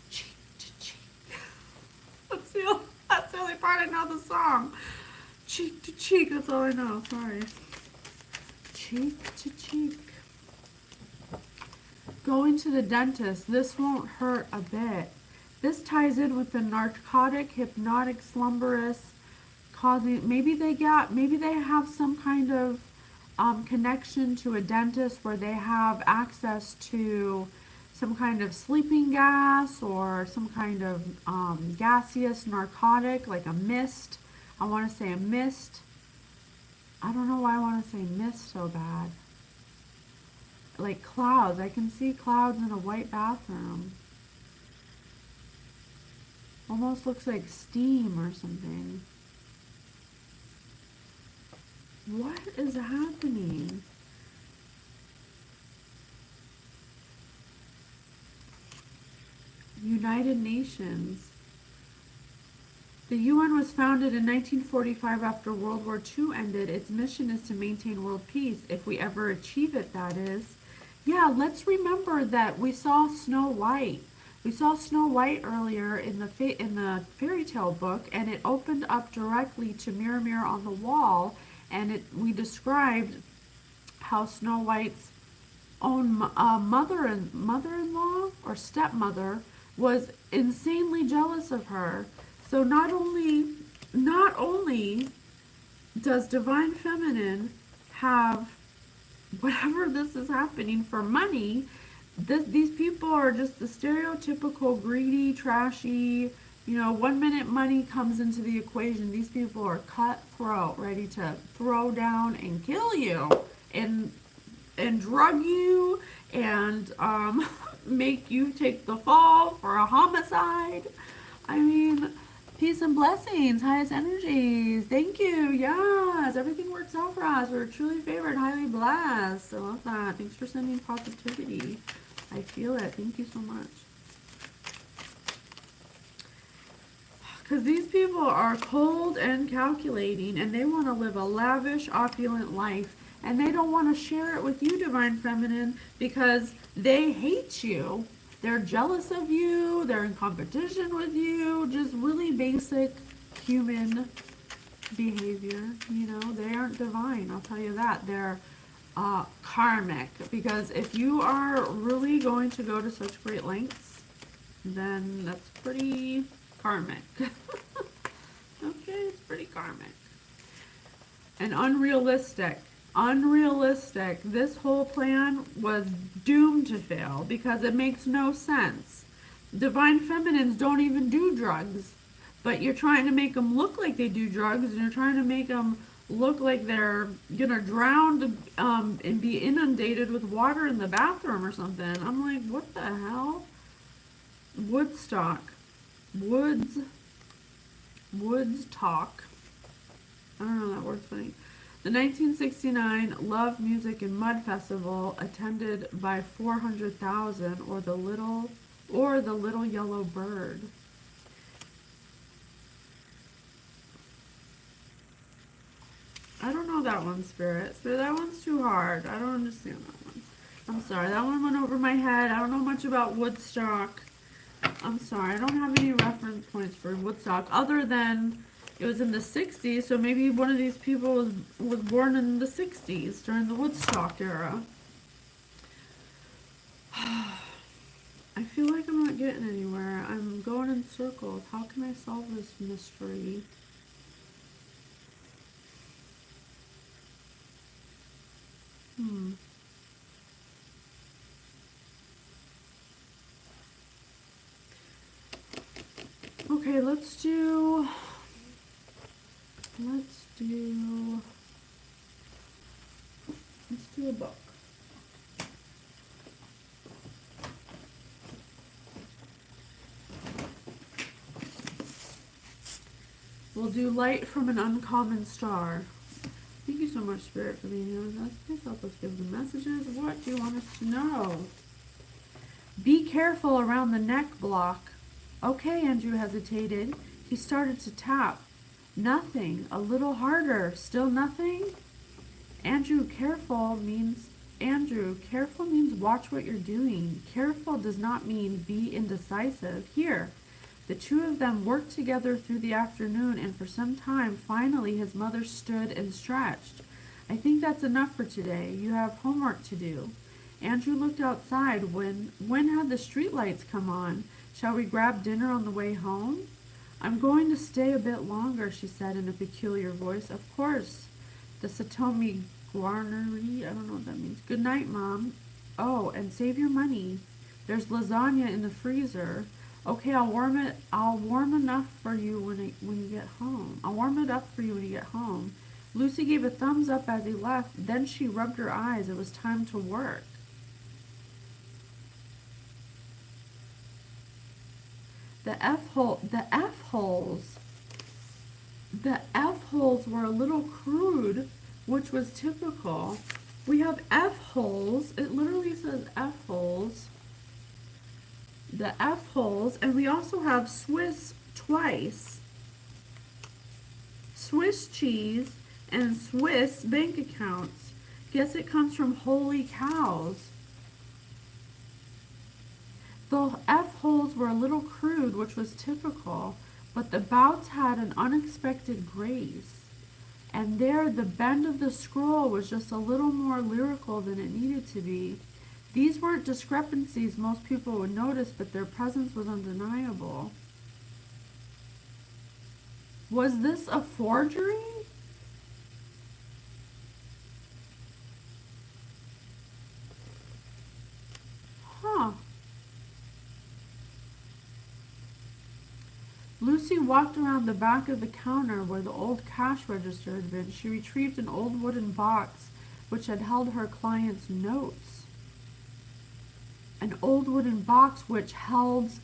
Cheek to cheek. That's the only part I know the song. Cheek to cheek, that's all I know, sorry. Cheek to cheek. Going to the dentist, this won't hurt a bit. This ties in with the narcotic, hypnotic, slumberous, causing, maybe they have some kind of connection to a dentist where they have access to some kind of sleeping gas or some kind of gaseous narcotic, like a mist. I want to say a mist. I don't know why I want to say mist so bad. Like clouds. I can see clouds in a white bathroom. Almost looks like steam or something. What is happening? United Nations. The UN was founded in 1945 after World War II ended. Its mission is to maintain world peace, if we ever achieve it, that is. Yeah, let's remember that we saw Snow White. We saw Snow White earlier in the fairy tale book, and it opened up directly to Mirror, Mirror on the Wall, and we described how Snow White's own mother-in-law or stepmother was insanely jealous of her. So not only does Divine Feminine have whatever this is happening for money, these people are just the stereotypical greedy, trashy, 1 minute money comes into the equation. These people are cutthroat, ready to throw down and kill you and drug you and make you take the fall for a homicide. I mean, peace and blessings, highest energies. Thank you. Yes, everything works out for us. We're truly favored, highly blessed. I love that. Thanks for sending positivity. I feel it. Thank you so much. Because these people are cold and calculating, and they want to live a lavish, opulent life. And they don't want to share it with you, Divine Feminine, because they hate you. They're jealous of you. They're in competition with you. Just really basic human behavior. They aren't divine. I'll tell you that. They're karmic. Because if you are really going to go to such great lengths, then that's pretty karmic. Okay, it's pretty karmic. And unrealistic. This whole plan was doomed to fail because it makes no sense. Divine Feminines don't even do drugs, but you're trying to make them look like they do drugs, and you're trying to make them look like they're gonna drown and be inundated with water in the bathroom or something. I'm like, what the hell? Woodstock. Woodstock. I don't know, that word's funny. The 1969 Love, Music, and Mud Festival, attended by 400,000, or the little yellow bird. I don't know that one, Spirit. That one's too hard. I don't understand that one. I'm sorry. That one went over my head. I don't know much about Woodstock. I'm sorry. I don't have any reference points for Woodstock other than it was in the 60s, so maybe one of these people was born in the 60s during the Woodstock era. I feel like I'm not getting anywhere. I'm going in circles. How can I solve this mystery? Okay, let's do a book. We'll do Light from an Uncommon Star. Thank you so much, Spirit, for being here with us. Please help us give the messages. What do you want us to know? Be careful around the neck block. Okay, Andrew hesitated. He started to tap. Nothing. A little harder. Still nothing? Andrew, careful means watch what you're doing. Careful does not mean be indecisive. Here. The two of them worked together through the afternoon, and for some time, finally, his mother stood and stretched. I think that's enough for today. You have homework to do. Andrew looked outside. When had the streetlights come on? Shall we grab dinner on the way home? I'm going to stay a bit longer, she said in a peculiar voice. Of course. The Satomi Guarnery, I don't know what that means. Good night, Mom. Oh, and save your money. There's lasagna in the freezer. Okay, I'll warm enough for you when you get home. I'll warm it up for you when you get home. Lucy gave a thumbs up as he left. Then she rubbed her eyes. It was time to work. The F holes were a little crude, which was typical. We have F holes. It literally says F holes. The F holes, and we also have Swiss twice. Swiss cheese and Swiss bank accounts. Guess it comes from holy cows. The F holes were a little crude, which was typical, but the bouts had an unexpected grace. And there, the bend of the scroll was just a little more lyrical than it needed to be. These weren't discrepancies most people would notice, but their presence was undeniable. Was this a forgery? Huh. Lucy walked around the back of the counter where the old cash register had been. She retrieved an old wooden box which had held her client's notes. An old wooden box which holds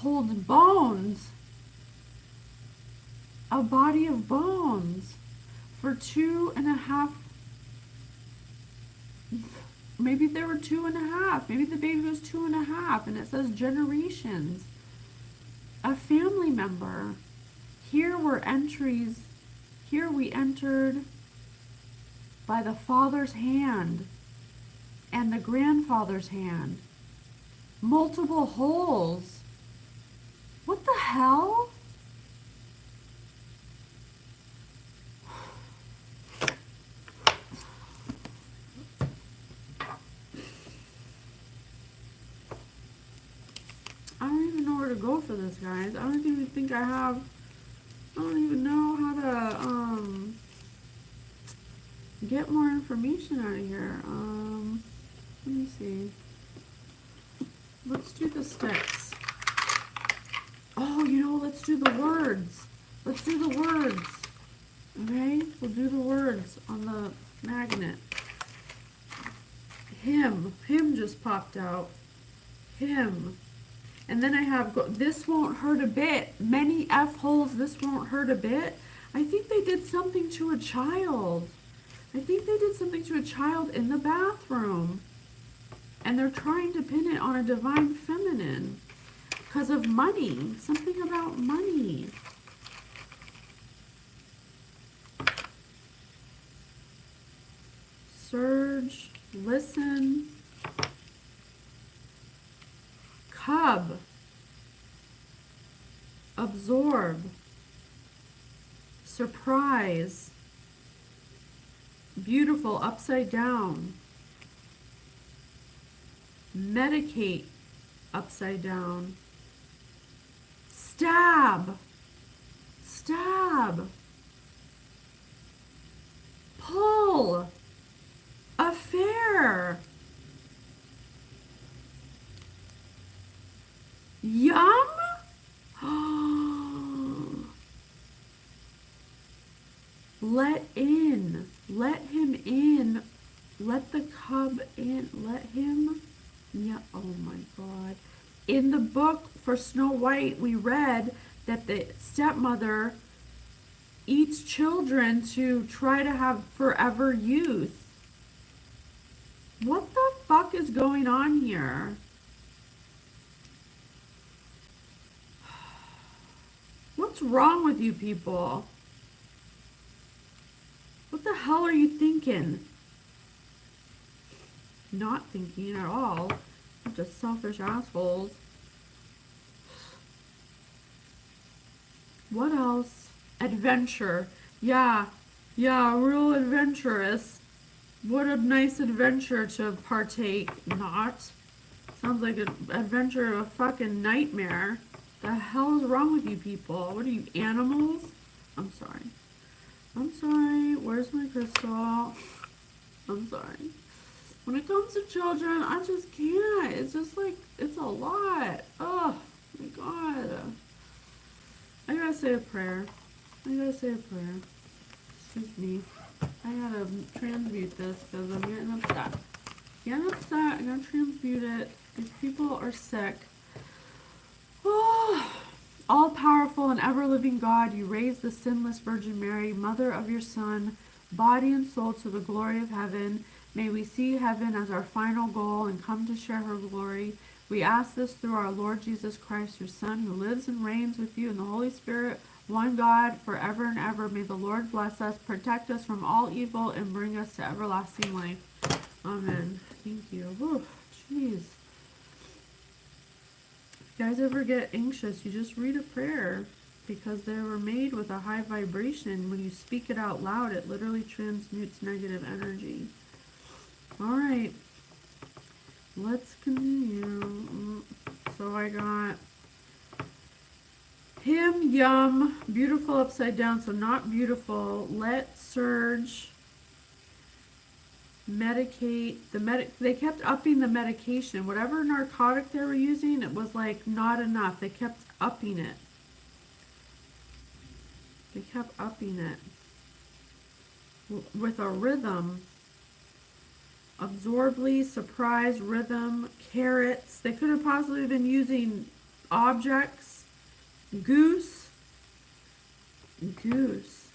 bones. A body of bones. For 2.5. Maybe there were 2.5. Maybe the baby was 2.5. And it says generations. A family member. Here were entries. Here we entered by the father's hand and the grandfather's hand. Multiple holes. What the hell? I don't even know where to go for this, guys. I don't even think I don't even know how to get more information out of here. Let me see. Let's do the sticks. Oh, let's do the words. Let's do the words. Okay? We'll do the words on the magnet. Him. Him just popped out. Him. And then I have, this won't hurt a bit. Many F holes, this won't hurt a bit. I think they did something to a child. I think they did something to a child in the bathroom. And they're trying to pin it on a divine feminine. Because of money. Something about money. Surge. Listen. Cub. Absorb. Surprise. Beautiful, upside down. Medicate, upside down. Stab. Stab. Pull. Affair. Yum? Let in. Let him in. Let the cub in. Let him. Yeah. Oh my God. In the book for Snow White, we read that the stepmother eats children to try to have forever youth. What the fuck is going on here? What's wrong with you people? What the hell are you thinking? Not thinking at all. Just selfish assholes. What else? Adventure. Yeah, real adventurous. What a nice adventure to partake. Not. Sounds like an adventure of a fucking nightmare. The hell is wrong with you people? What are you, animals? I'm sorry. I'm sorry. Where's my crystal? I'm sorry. When it comes to children, I just can't. It's just like, it's a lot. Oh, my God. I gotta say a prayer. Excuse me. I gotta transmute this because I'm getting upset. I'm gonna transmute it. These people are sick. Oh, all-powerful and ever-living God, you raised the sinless Virgin Mary, mother of your Son, body and soul to the glory of heaven. May we see heaven as our final goal and come to share her glory. We ask this through our Lord Jesus Christ, your Son, who lives and reigns with you in the Holy Spirit, one God, forever and ever. May the Lord bless us, protect us from all evil, and bring us to everlasting life. Amen. Thank you. Whew, jeez. If you guys ever get anxious, you just read a prayer. because they were made with a high vibration. When you speak it out loud, it literally transmutes negative energy. All right, let's continue. So I got him, yum, beautiful upside down, so not beautiful. Let surge, medicate. They kept upping the medication. Whatever narcotic they were using, it was like not enough. They kept upping it. They kept upping it with a rhythm. Absorbly, surprise, rhythm, carrots. They could have possibly been using objects. Goose. Goose.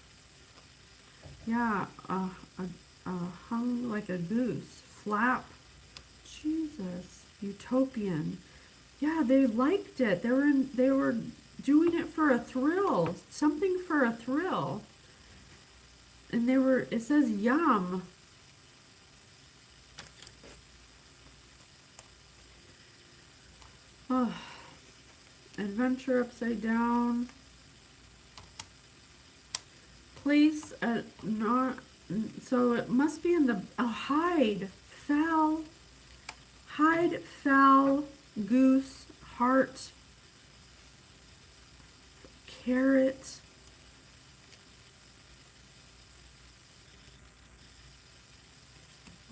Yeah, hung like a goose. Flap. Jesus. Utopian. Yeah, they liked it. They were doing it for a thrill. Something for a thrill. And it says yum. Oh, adventure upside down. Place so it must be in the hide, foul, goose, heart, carrot.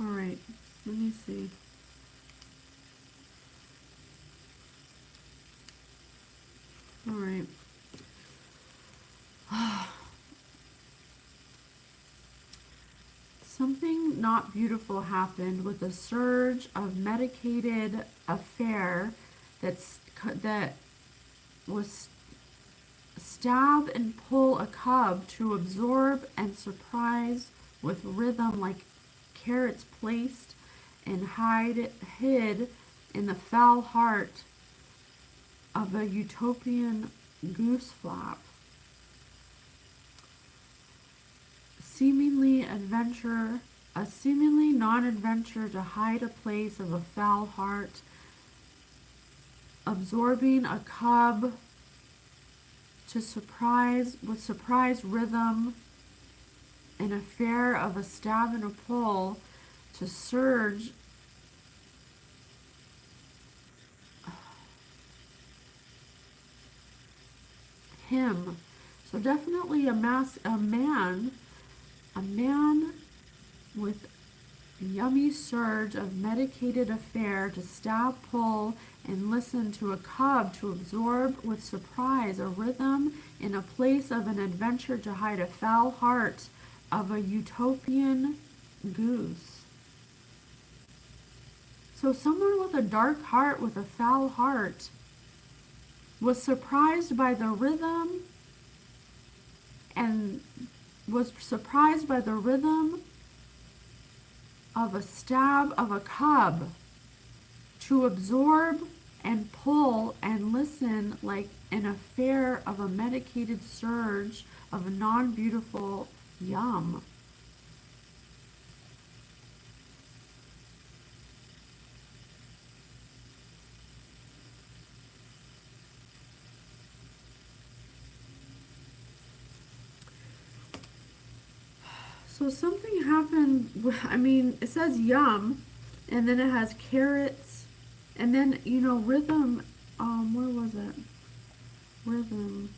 All right, let me see. All right. Something not beautiful happened with a surge of medicated affair that was stab and pull a cub to absorb and surprise with rhythm like carrots placed and hid in the foul heart of a utopian goose flap. A seemingly non-adventure to hide a place of a foul heart, absorbing a cub to surprise rhythm, an affair of a stab and a pull to surge him. So definitely a man with yummy surge of medicated affair to stab, pull, and listen to a cub to absorb with surprise a rhythm in a place of an adventure to hide a foul heart of a utopian goose. So someone with a dark heart, with a foul heart, was surprised by the rhythm of a stab of a cub to absorb and pull and listen like an affair of a medicated surge of a non-beautiful yum. So something happened, it says yum, and then it has carrots, and then, rhythm, where was it? Rhythm.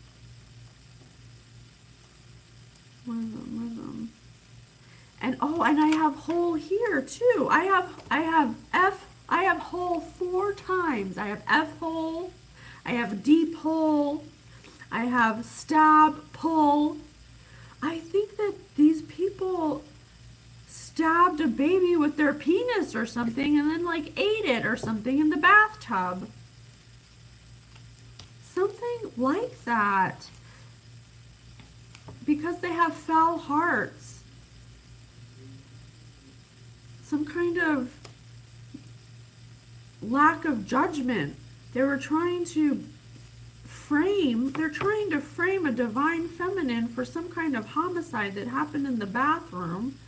And, and I have whole here, too. I have whole 4 times. I have F hole, I have deep hole, I have stab, pull. I think that these people stabbed a baby with their penis or something and then ate it or something in the bathtub. Something like that. Because they have foul hearts. Some kind of lack of judgment. They're trying to frame a divine feminine for some kind of homicide that happened in the bathroom,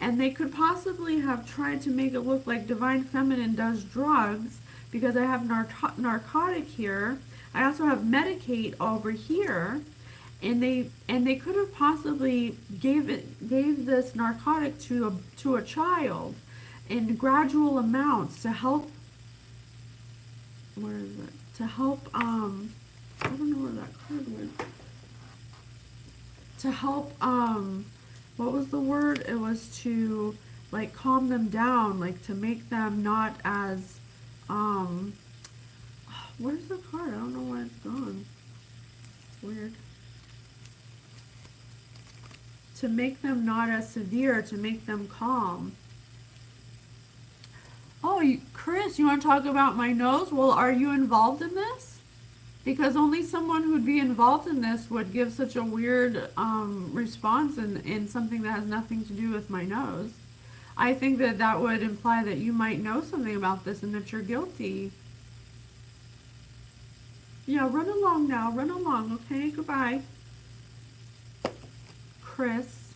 and they could possibly have tried to make it look like divine feminine does drugs, because I have narcotic here. I also have medicate over here, and they could have possibly gave this narcotic to a child in gradual amounts to help. Where is it? To help. I don't know where that card went. To help. What was the word? It was to like calm them down, like to make them not as. Where's the card? I don't know why it's gone. Weird. To make them not as severe, to make them calm. Oh, Chris, you want to talk about my nose? Well, are you involved in this? Because only someone who'd be involved in this would give such a weird response in something that has nothing to do with my nose. I think that would imply that you might know something about this and that you're guilty. Yeah, run along now. Run along, okay? Goodbye. Chris.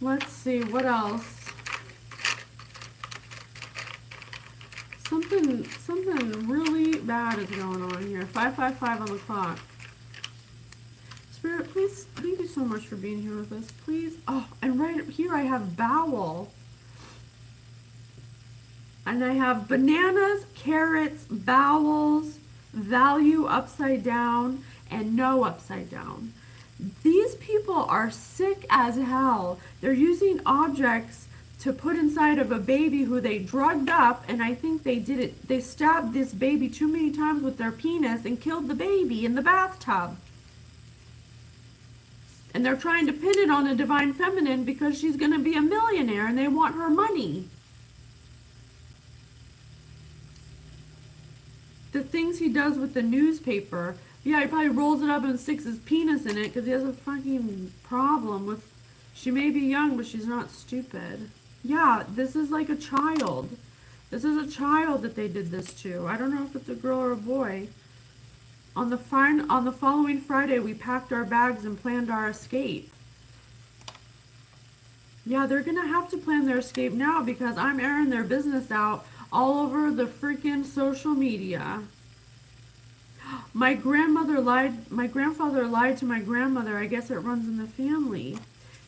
Let's see, what else? Something really bad is going on here. 555 on the clock. Spirit, please, thank you so much for being here with us. Please. Oh, and right here I have bowel. And I have bananas, carrots, bowels, value upside down, and no upside down. These people are sick as hell. They're using objects to put inside of a baby who they drugged up, and I think they stabbed this baby too many times with their penis and killed the baby in the bathtub. And they're trying to pin it on the divine feminine because she's going to be a millionaire and they want her money. The things he does with the newspaper, yeah, he probably rolls it up and sticks his penis in it because he has a fucking problem with, she may be young, but she's not stupid. Yeah, this is like a child. This is a child that they did this to. I don't know if it's a girl or a boy. On the following Friday, we packed our bags and planned our escape. Yeah, they're going to have to plan their escape now because I'm airing their business out all over the freaking social media. My grandfather lied to my grandmother. I guess it runs in the family.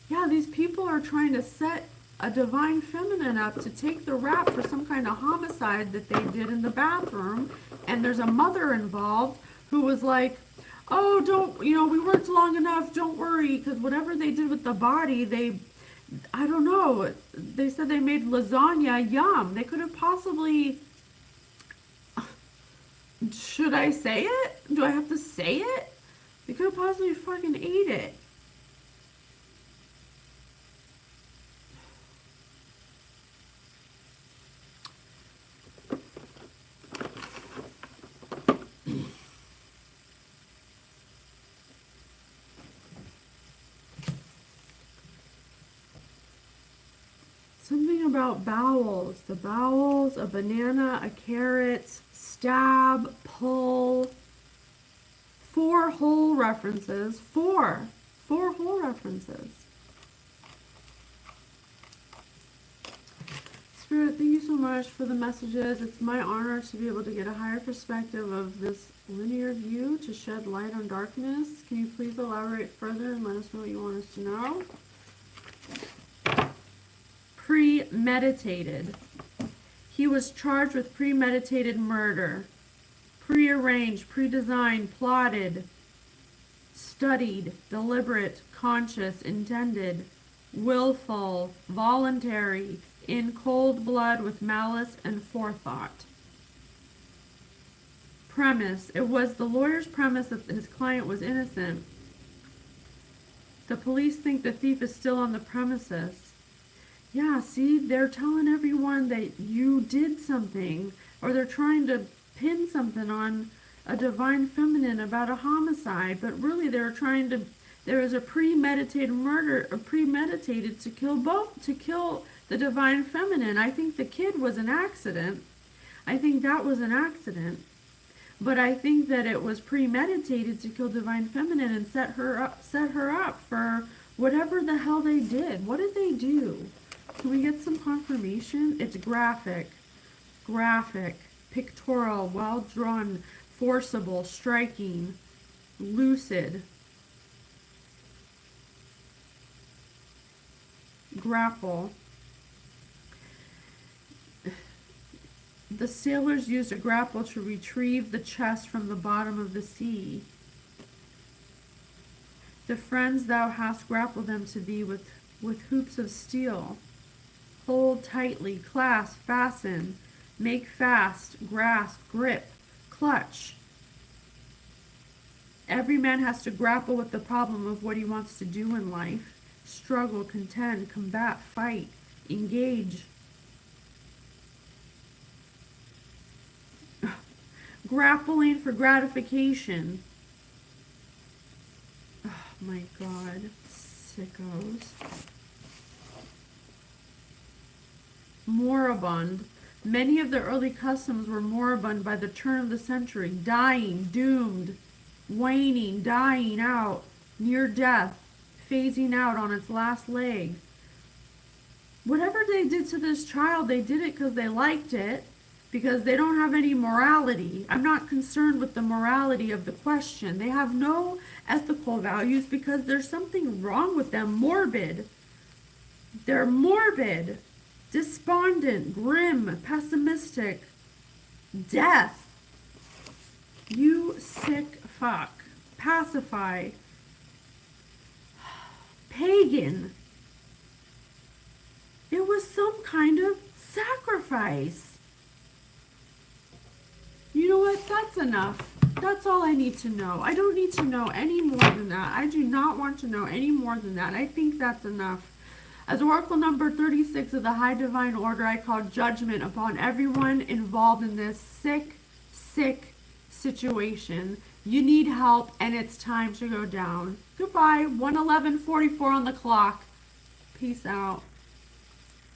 Yeah, these people are trying to set a divine feminine up to take the rap for some kind of homicide that they did in the bathroom. And there's a mother involved who was like, oh, we worked long enough, don't worry, because whatever they did with the body, I don't know, they said they made lasagna, yum. They could have possibly, should I say it? Do I have to say it? They could have possibly fucking ate it. Something about bowels. The bowels, a banana, a carrot, stab, pull. 4 whole references. 4 whole references. Spirit, thank you so much for the messages. It's my honor to be able to get a higher perspective of this linear view to shed light on darkness. Can you please elaborate further and let us know what you want us to know? Premeditated. He was charged with premeditated murder. Prearranged, predesigned, plotted, studied, deliberate, conscious, intended, willful, voluntary, in cold blood with malice and forethought. Premise. It was the lawyer's premise that his client was innocent. The police think the thief is still on the premises. Yeah, see, they're telling everyone that you did something, or they're trying to pin something on a divine feminine about a homicide, but really there is a premeditated murder, premeditated to kill the divine feminine. I think the kid was an accident. I think that was an accident. But I think that it was premeditated to kill divine feminine and set her up for whatever the hell they did. What did they do? Can we get some confirmation? It's graphic, pictorial, well drawn, forcible, striking. lucid, grapple. The sailors used a grapple to retrieve the chest from the bottom of the sea. The friends thou hast grappled them to thee with hoops of steel. Hold tightly, clasp, fasten, make fast, grasp, grip, clutch. Every man has to grapple with the problem of what he wants to do in life. Struggle, contend, combat, fight, engage. Grappling for gratification. Oh my God, sickos. Moribund. Many of the early customs were moribund by the turn of the century, dying, doomed, waning, dying out, near death, phasing out on its last leg. Whatever they did to this child, they did it because they liked it, because they don't have any morality. I'm not concerned with the morality of the question. They have no ethical values because there's something wrong with them. Morbid. They're morbid, despondent, grim, pessimistic, death. You sick fuck. Pacify. Pagan. It was some kind of sacrifice. You know what? That's enough. That's all I need to know. I don't need to know any more than that. I do not want to know any more than that. I think that's enough. As Oracle number 36 of the High Divine Order, I call judgment upon everyone involved in this sick, sick situation. You need help, and it's time to go down. Goodbye. 1:11:44 on the clock. Peace out.